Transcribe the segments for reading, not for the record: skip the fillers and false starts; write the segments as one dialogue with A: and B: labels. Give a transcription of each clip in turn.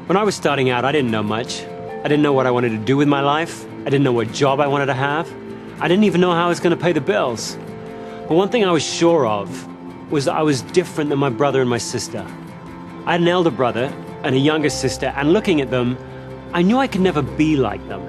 A: When I was starting out, I didn't know much. I didn't know what I wanted to do with my life. I didn't know what job I wanted to have. I didn't even know how I was going to pay the bills. But one thing I was sure of was that I was different than my brother and my sister. I had an elder brother and a younger sister, and looking at them, I knew I could never be like them.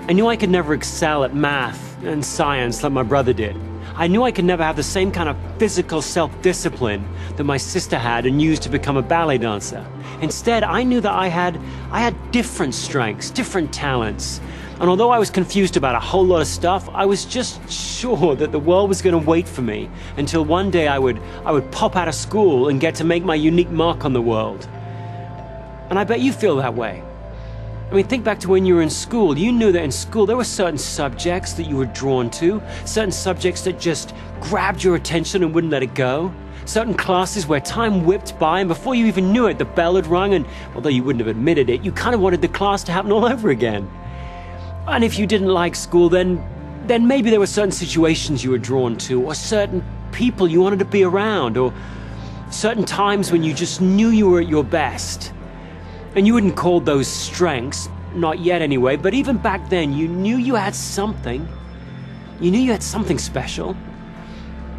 A: I knew I could never excel at math and science like my brother did. I knew I could never have the same kind of physical self-discipline that my sister had and used to become a ballet dancer. Instead, I knew that I had different strengths, different talents. And although I was confused about a whole lot of stuff, I was just sure that the world was going to wait for me until one day I would pop out of school and get to make my unique mark on the world. And I bet you feel that way. I mean, think back to when you were in school. You knew that in school there were certain subjects that you were drawn to, certain subjects that just grabbed your attention and wouldn't let it go. Certain classes where time whipped by, and before you even knew it, the bell had rung, and although you wouldn't have admitted it, you kind of wanted the class to happen all over again. And if you didn't like school, then maybe there were certain situations you were drawn to, or certain people you wanted to be around, or certain times when you just knew you were at your best. And you wouldn't call those strengths, not yet anyway, but even back then you knew you had something. You knew you had something special.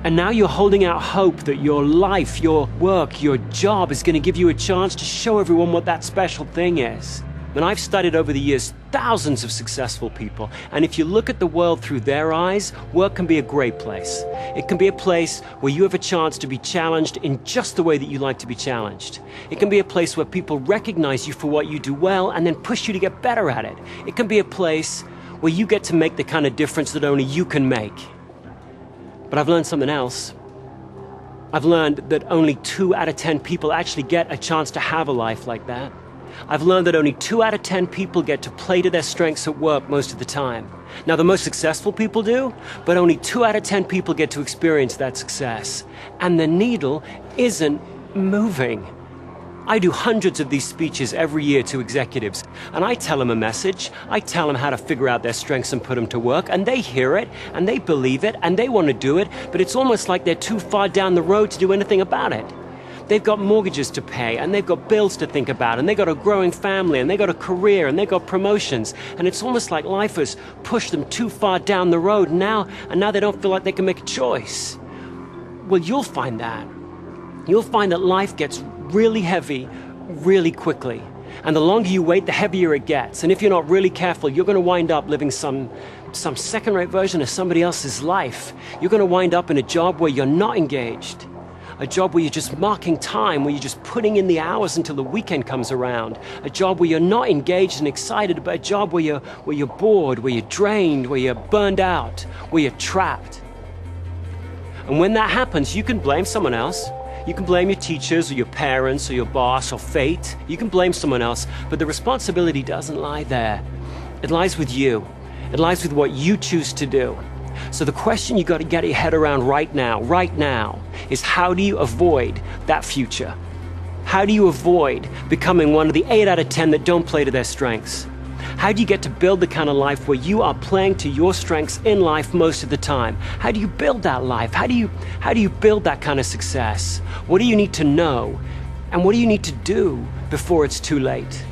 A: And now you're holding out hope that your life, your work, your job is going to give you a chance to show everyone what that special thing is. And I've studied over the years thousands of successful people, and if you look at the world through their eyes, work can be a great place. It can be a place where you have a chance to be challenged in just the way that you like to be challenged. It can be a place where people recognize you for what you do well and then push you to get better at it. It can be a place where you get to make the kind of difference that only you can make. But I've learned something else. I've learned that only 2 out of 10 people actually get a chance to have a life like that. I've learned that only 2 out of 10 people get to play to their strengths at work most of the time. Now, the most successful people do, but only 2 out of 10 people get to experience that success. And the needle isn't moving. I do hundreds of these speeches every year to executives, and I tell them a message, I tell them how to figure out their strengths and put them to work, and they hear it, and they believe it, and they want to do it, but it's almost like they're too far down the road to do anything about it. They've got mortgages to pay, and they've got bills to think about, and they've got a growing family, and they've got a career, and they've got promotions, and it's almost like life has pushed them too far down the road now they don't feel like they can make a choice. Well, you'll find that. You'll find that life gets really heavy really quickly, and the longer you wait, the heavier it gets, and if you're not really careful, you're going to wind up living some second-rate version of somebody else's life. You're going to wind up in a job where you're not engaged. A job where you're just marking time, where you're just putting in the hours until the weekend comes around. A job where you're not engaged and excited, but a job where you're bored, where you're drained, where you're burned out, where you're trapped. And when that happens, you can blame someone else. You can blame your teachers or your parents or your boss or fate. You can blame someone else, but the responsibility doesn't lie there. It lies with you. It lies with what you choose to do. So the question you got to get your head around right now, is how do you avoid that future? How do you avoid becoming one of the 8 out of 10 that don't play to their strengths? How do you get to build the kind of life where you are playing to your strengths in life most of the time? How do you build that life? How do you build that kind of success? What do you need to know? And what do you need to do before it's too late?